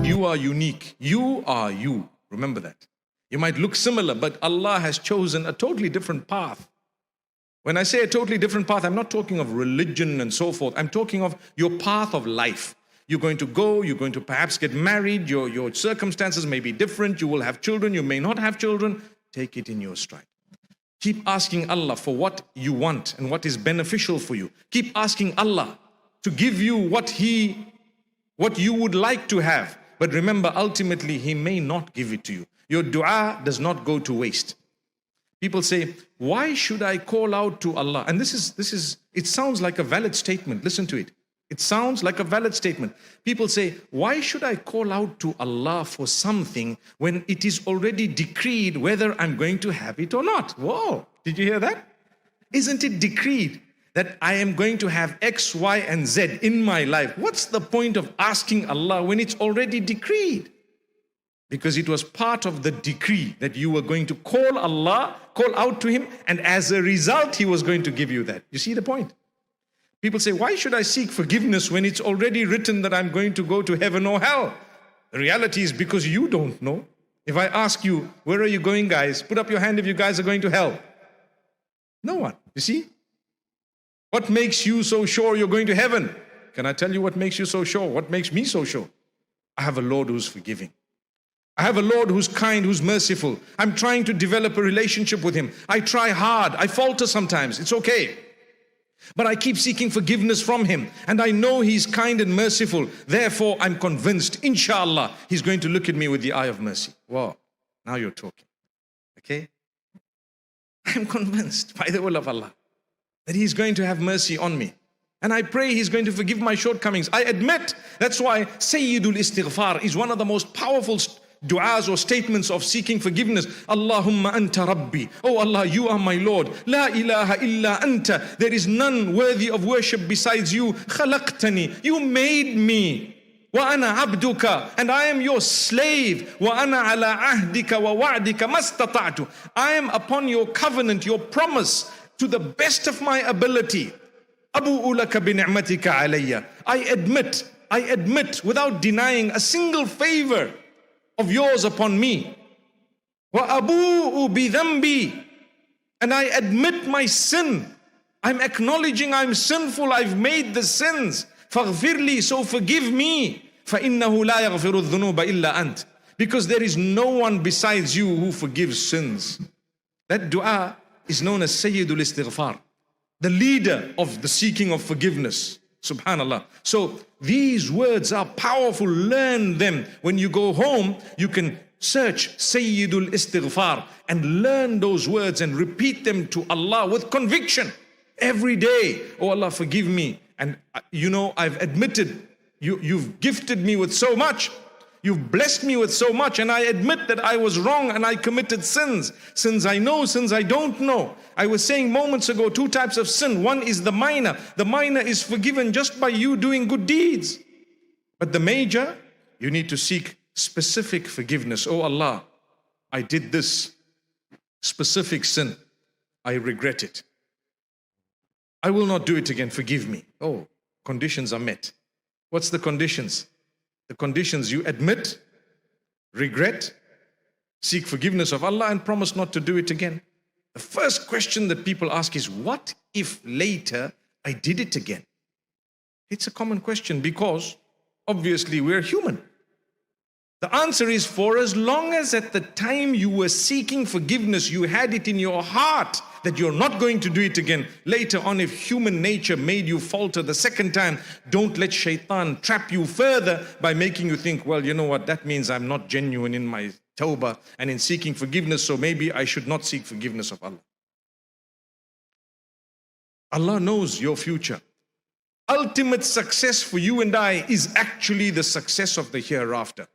You are unique. You are you. Remember that. You might look similar, but Allah has chosen a totally different path. When I say a totally different path, I'm not talking of religion and so forth. I'm talking of your path of life. You're going to go, you're going to perhaps get married, your circumstances may be different, you will have children, you may not have children. Take it in your stride. Keep asking Allah for what you want and what is beneficial for you. Keep asking Allah to give you what you would like to have. But remember, ultimately, He may not give it to you. Your dua does not go to waste. People say, why should I call out to Allah? And it sounds like a valid statement. Listen to it. It sounds like a valid statement. People say, why should I call out to Allah for something when it is already decreed whether I'm going to have it or not? Whoa, did you hear that? Isn't it decreed that I am going to have X, Y, and Z in my life? What's the point of asking Allah when it's already decreed? Because it was part of the decree that you were going to call Allah, call out to Him, and as a result, He was going to give you that. You see the point? People say, why should I seek forgiveness when it's already written that I'm going to go to heaven or hell? The reality is because you don't know. If I ask you, where are you going, guys? Put up your hand if you guys are going to hell. No one. You see? What makes you so sure you're going to heaven? Can I tell you what makes you so sure? What makes me so sure? I have a Lord who's forgiving. I have a Lord who's kind, who's merciful. I'm trying to develop a relationship with Him. I try hard. I falter sometimes. It's okay. But I keep seeking forgiveness from Him. And I know He's kind and merciful. Therefore, I'm convinced, inshallah, He's going to look at me with the eye of mercy. Wow, now you're talking. Okay? I'm convinced by the will of Allah that He's going to have mercy on me. And I pray He's going to forgive my shortcomings. I admit, that's why Sayyidul Istighfar is one of the most powerful du'as or statements of seeking forgiveness. Allahumma anta rabbi. Oh Allah, you are my Lord. La ilaha illa anta. There is none worthy of worship besides you. Khalaqtani. You made me. Wa ana abduka. And I am your slave. Wa ana ala ahdika wa wa'dika mastata'tu. I am upon your covenant, your promise, to the best of my ability. Abu'u laka bi ni'matika alayya. I admit without denying a single favor of yours upon me. Wa abu'u bi dhanbi. And I admit my sin. I'm acknowledging I'm sinful. I've made the sins. Faghfirli, so forgive me. فَإِنَّهُ لَا يَغْفِرُ الذُّنُوبَ إِلَّا أَنْتَ. Because there is no one besides you who forgives sins. That dua is known as Sayyidul Istighfar, the leader of the seeking of forgiveness. Subhanallah. So these words are powerful. Learn them. When you go home, you can search Sayyidul Istighfar and learn those words and repeat them to Allah with conviction every day. Oh Allah, forgive me. And you know, I've admitted you've gifted me with so much. You've blessed me with so much, and I admit that I was wrong and I committed sins. Sins I know, sins I don't know. I was saying moments ago, two types of sin. One is the minor. The minor is forgiven just by you doing good deeds. But the major, you need to seek specific forgiveness. Oh Allah, I did this specific sin. I regret it. I will not do it again. Forgive me. Oh, conditions are met. What's the conditions? The conditions: you admit, regret, seek forgiveness of Allah, and promise not to do it again. The first question that people ask is, what if later I did it again? It's a common question because obviously we're human. The answer is, for as long as at the time you were seeking forgiveness, you had it in your heart that you're not going to do it again. Later on, if human nature made you falter the second time, don't let shaitan trap you further by making you think, well, you know what, that means I'm not genuine in my tawbah and in seeking forgiveness, so maybe I should not seek forgiveness of Allah. Allah knows your future. Ultimate success for you and I is actually the success of the hereafter.